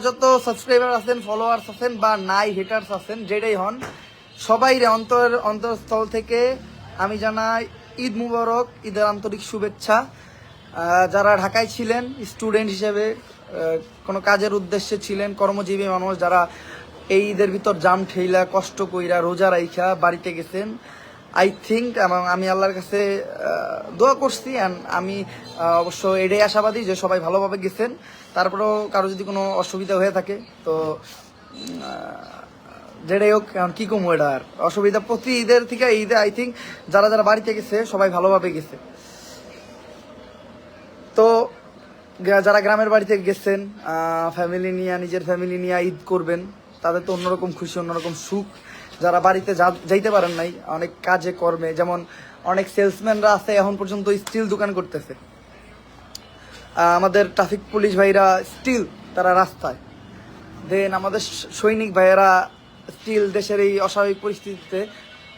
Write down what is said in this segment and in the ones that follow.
যত সাবস্ক্রাইবার আছেন, ফলোয়ার্স আছেন বা নাই হেটার্স আছেন, যেটাই হন, সবাই অন্তরস্থল থেকে আমি জানাই ঈদ মুবারক, ঈদের আন্তরিক শুভেচ্ছা। যারা ঢাকায় ছিলেন স্টুডেন্ট হিসেবে, কোনো কাজের উদ্দেশ্যে ছিলেন, কর্মজীবী মানুষ যারা এই ঈদের ভিতর জাম ঠেইলা কষ্ট কইরা রোজা রাইখা বাড়িতে গেছেন, আই থিঙ্ক, এবং আমি আল্লাহর কাছে দোয়া করছি, অ্যান্ড আমি অবশ্য এটাই আশাবাদী যে সবাই ভালোভাবে গেছেন। তারপরেও কারো যদি কোনো অসুবিধা হয়ে থাকে তো যেটাই হোক, এখন কী কমো, এটা আর অসুবিধা প্রতি ঈদের থেকে ঈদে আই থিঙ্ক যারা যারা বাড়িতে গেছে সবাই ভালোভাবে গেছে। তো যারা গ্রামের বাড়িতে গেছেন ফ্যামিলি নিয়ে, নিজের ফ্যামিলি নিয়ে ঈদ করবেন, তাদের তো অন্যরকম খুশি, অন্যরকম সুখ। যারা বাড়িতে যাইতে পারেন নাই অনেক কাজে কর্মে, যেমন অনেক সেলসম্যানরা আছে এখন পর্যন্ত স্টিল দোকান করতেছে, আমাদের ট্রাফিক পুলিশ ভাইরা স্টিল তারা রাস্তায়, দেন আমাদের সৈনিক ভাইয়েরা স্টিল দেশের এই অস্বাভাবিক পরিস্থিতিতে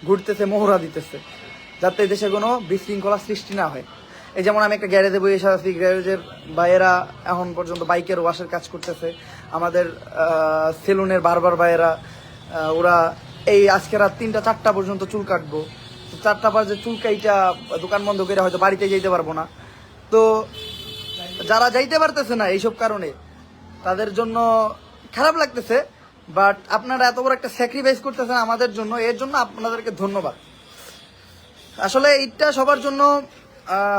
ঘুরতেছে, মহড়া দিতেছে, যাতে দেশে কোনো বিশৃঙ্খলা সৃষ্টি না হয়। এই যেমন আমি একটা গ্যারেজে বসে আছি, গ্যারেজের ভাইয়েরা এখন পর্যন্ত বাইকের ওয়াশের কাজ করতেছে, আমাদের সেলুনের বারবার ভাইয়েরা ওরা এই আজকে রাত 3টা-4টা পর্যন্ত চুল কাটবো, 4টা বাজে চুল কাইটা দোকান বন্ধ করে হয়তো বাড়িতে যেতে পারবো না। তো যারা যাইতে পারতেছে না এইসব কারণে তাদের জন্য খারাপ লাগতেছে, বাট আপনারা এত বড় একটা স্যাক্রিফাইস করতেছেন আমাদের জন্য, এর জন্য আপনাদেরকে ধন্যবাদ। আসলে এইটা সবার জন্য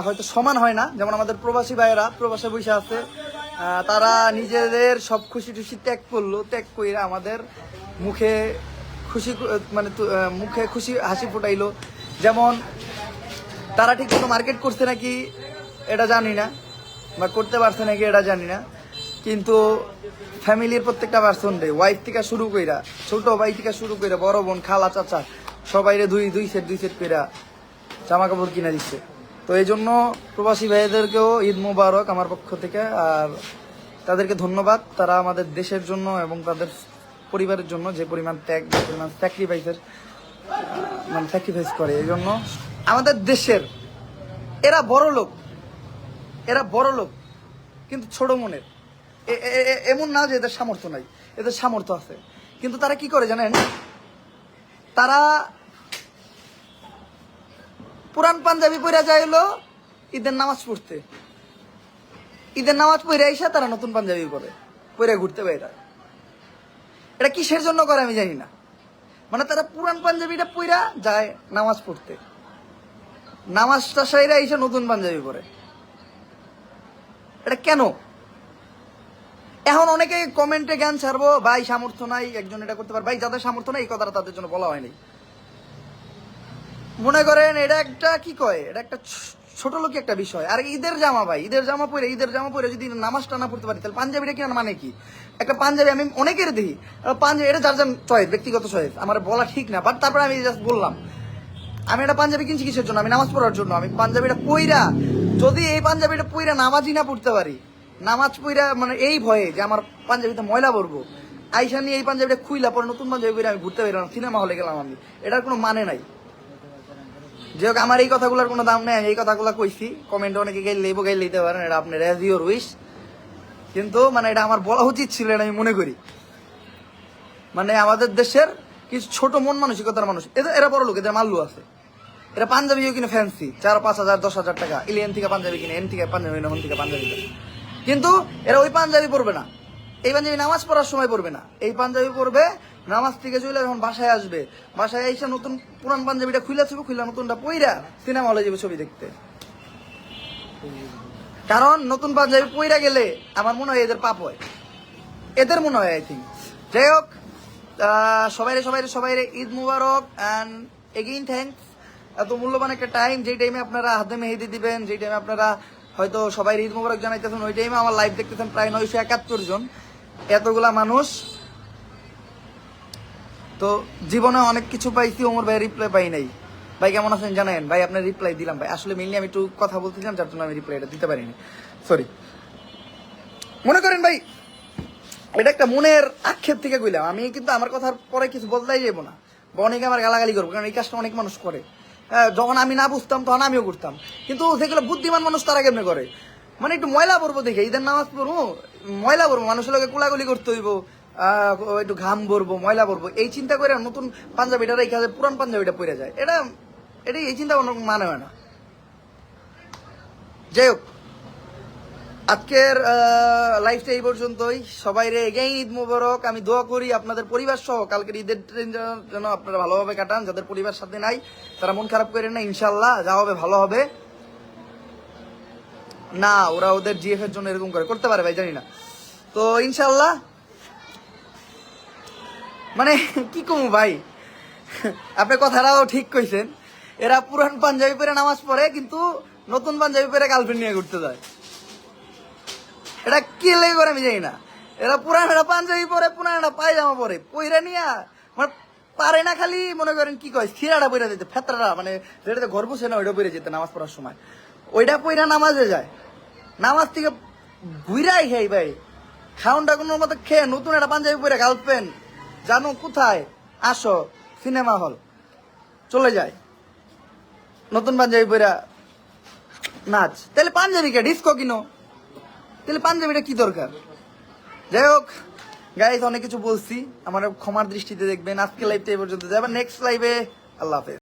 হয়তো সমান হয় না, যেমন আমাদের প্রবাসী ভাইয়েরা প্রবাসে বসে আছে, তারা নিজেদের সব খুশি টুশি ত্যাগ করলো, ত্যাগ করে আমাদের মুখে খুশি, মানে মুখে খুশি হাসি ফোটাইলো। যেমন তারা ঠিক মতো মার্কেট করছে নাকি এটা জানি না, বা করতে পারছে নাকি এটা জানি না, কিন্তু ফ্যামিলির প্রত্যেকটা পার্সন রে, ওয়াইফ থেকে শুরু কইরা, ছোট ভাই থেকে শুরু কইরা, বড় বোন, খালা, চাচা, সবাইরে দুই সেট কইরা জামা কাপড় কিনে দিচ্ছে। তো এই জন্য প্রবাসী ভাইদেরকেও ঈদ মুবারক আমার পক্ষ থেকে, আর তাদেরকে ধন্যবাদ। তারা আমাদের দেশের জন্য এবং তাদের পরিবারের জন্য যে পরিমাণ ত্যাগ, যে পরিমাণ স্যাক্রিফাইস করে, এই জন্য আমাদের দেশের এরা বড় লোক কিন্তু ছোট মনের। এমন না যে এদের সামর্থ্য নাই, এদের সামর্থ্য আছে, কিন্তু তারা কি করে জানেন, তারা পুরান পাঞ্জাবি পরে যাইলো ঈদের নামাজ পড়তে, ঈদের নামাজ পড়ে আইসা তারা নতুন পাঞ্জাবি পরে ঘুরতে বাইরে। এটা কিসের জন্য করে আমি জানি না, মানে তারা পুরান পাঞ্জাবিটা পইরা যায় নামাজ পড়তে, নামাজটা সাইরা আইসা নতুন পাঞ্জাবি পরে, এটা কেন? এখন অনেকে কমেন্টে জ্ঞান ছাড়বো, ভাই সামর্থ্য নাই একজন এটা করতে পারে, ভাই যাদের সামর্থ্য নাই এই কথাটা তাদের জন্য বলা হয়নি। মনে করেন এটা একটা কি কয়, এটা একটা ছোট লোক একটা বিষয়। আর ঈদের জামা, ভাই ঈদের জামা পরে যদি নামাজটা না পড়তে পারি তাহলে পাঞ্জাবিটা কেনার মানে কি? একটা পাঞ্জাবি আমি অনেকের দেখি, পাঞ্জাবি এটা যার যার চয়েস, ব্যক্তিগত চয়েস, আমার বলা ঠিক না, বাট তারপরে আমি জাস্ট বললাম আমি একটা পাঞ্জাবি কিনছি কিসের জন্য? আমি নামাজ পড়ার জন্য। আমি পাঞ্জাবিটা পইরা, যদি এই পাঞ্জাবিটা পইরা নামাজই না পড়তে পারি, নামাজ পইরা মানে এই ভয়ে যে আমার পাঞ্জাবিতে ময়লা পড়বো, আইসা নিয়ে এই পাঞ্জাবিটা খুইলা পরে নতুন পাঞ্জাবি পরে আমি ঘুরতে পারলাম, সিনেমা হলে গেলাম, আমি এটার কোনো মানে নাই। যে হোক, আমার এই কথাগুলোর কোনো দাম নেই, এই কথাগুলো কইছি, কমেন্টে অনেকে গাইলে দিতে পারেন, এটা আপনার অ্যাজ ইউর উইশ, কিন্তু মানে এটা আমার বলা উচিত ছিল, এটা আমি মনে করি। মানে আমাদের দেশের কিছু ছোট মন মানসিকতার মানুষ, এরা বড় লোক, এদের মাল্লু আছে, এরা পাঞ্জাবিও কিনে ফ্যান্সি 4-5 হাজার 10 হাজার টাকা, এন থেকে পাঞ্জাবি কিনে, এন থেকে পাঞ্জাবি, হন থেকে পাঞ্জাবি কিনে, কিন্তু এরা ওই পাঞ্জাবি পরবে না, এই পাঞ্জাবি নামাজ পড়ার সময় পড়বে না, এই পাঞ্জাবি পরবে নামাজ থেকে চলে যখন বাসায় আসবে, বাসায় এসে নতুন পুরান পাঞ্জাবিটা খুইলা নতুনটা পইরা সিনেমা হলে যাবে ছবি দেখতে। কারণ নতুন পাঞ্জাবি পইরা গেলে আমার মনে হয় এদের পাপ হয়, এদের মনে হয় আই থিঙ্ক। যাই হোক, সবাই ঈদ মুবারক, অ্যান্ড এগেইন থ্যাঙ্কস। এত মূল্যবান একটা টাইম, যেই টাইমে আপনারা হাতে মেহেদি দিবেন, যেই টাইমে আপনারা হয়তো সবাই ঈদ মুবারক জানাইতেছেন, ওই টাইমে আমার লাইভ দেখতেছেন প্রায় 971 জন, এতগুলা মানুষ। তো জীবনে অনেক কিছু পাইছি, ওমর ভাই রিপ্লাই পাই নাই। ভাই কেমন আছেন জানেন? ভাই আপনার রিপ্লাই দিলাম ভাই, আসলে মেইনলি আমি একটু কথা বলতেছিলাম, যার জন্য আমি রিপ্লাইটা দিতে পারিনি, সরি। মনে করেন ভাই এটা একটা মনের আক্ষেপ থেকে কইলাম, আমি কিন্তু আমার কথার পরে কিছু বলতেই যাবো না, বা অনেকে আমার গালাগালি করবো, কারণ এই কাজটা অনেক মানুষ করে। যখন আমি না বুঝতাম তখন আমিও করতাম, কিন্তু যেগুলো বুদ্ধিমান মানুষ তারা কেমনে করে? মানে একটু ময়লা পড়বো দেখে ঈদের নামাজ পড়বো, ময়লা পড়বো, মানুষের লোকে কোলাগুলি করতে হইব, একটু ঘাম ভরবো, ময়লা পড়বো, এই চিন্তা করে নতুন পাঞ্জাবিটা রেখে পুরান পাঞ্জাবিটা পরে যায়। এটা এই চিন্তা কোনো মানে হয় না। যাই হোক, আজকের লাইফটা এই পর্যন্তই। সবাই রে এগেইন ঈদ মোবারক। আমি দোয়া করি আপনাদের পরিবার সহ কালকের ঈদের ট্রেন যেন আপনারা ভালোভাবে কাটান। যাদের পরিবার সাথে নাই তারা মন খারাপ করেন না, ইনশাল্লাহ যা হবে ভালো হবে। না, ওরা ওদের জিএফ এর জন্য এরকম করতে পারে ভাই, জানি না। তো ইনশাল্লাহ মানে কি কমু ভাই, আপনি কথাটাও ঠিক কইছেন। এরা পুরান পাঞ্জাবি পরে নামাজ পড়ে, কিন্তু নতুন পাঞ্জাবি পরে গার্লফ্রেন্ড নিয়ে ঘুরতে যায়। এটা কি লেগে করে আমি জানি না। এরা পুরান পাঞ্জাবি পরে, পুরান পায়জামা পরে, পইরা নিয়ে মানে পারে না, খালি মনে করেন কি কয় স্থিরাটা পইরা দিতে, ফেতরাটা মানে যেটাতে ঘর বসে না ওইটা পইরে যেতে নামাজ পড়ার সময়, ওইটা পইরা নামাজে যায়। নামাজ থেকে ঘুরাই খাই ভাই, খাউনটা কোনো মতো খেয়ে নতুন একটা পাঞ্জাবি পরে গার্লফ্রেন্ড জানো কোথায়, আসো সিনেমা হল চলে যায়, নতুন পাঞ্জাবি পরে নাচ। তাহলে পাঞ্জাবিকে ডিস্কো কিনো, তাহলে পাঞ্জাবিটা কি দরকার? যাই হোক গাইস, অনেক কিছু বলছি, আমার ক্ষমার দৃষ্টিতে দেখবেন। আজকে লাইভটা এই পর্যন্ত, যাবে নেক্সট লাইভে। আল্লাহ হাফেজ।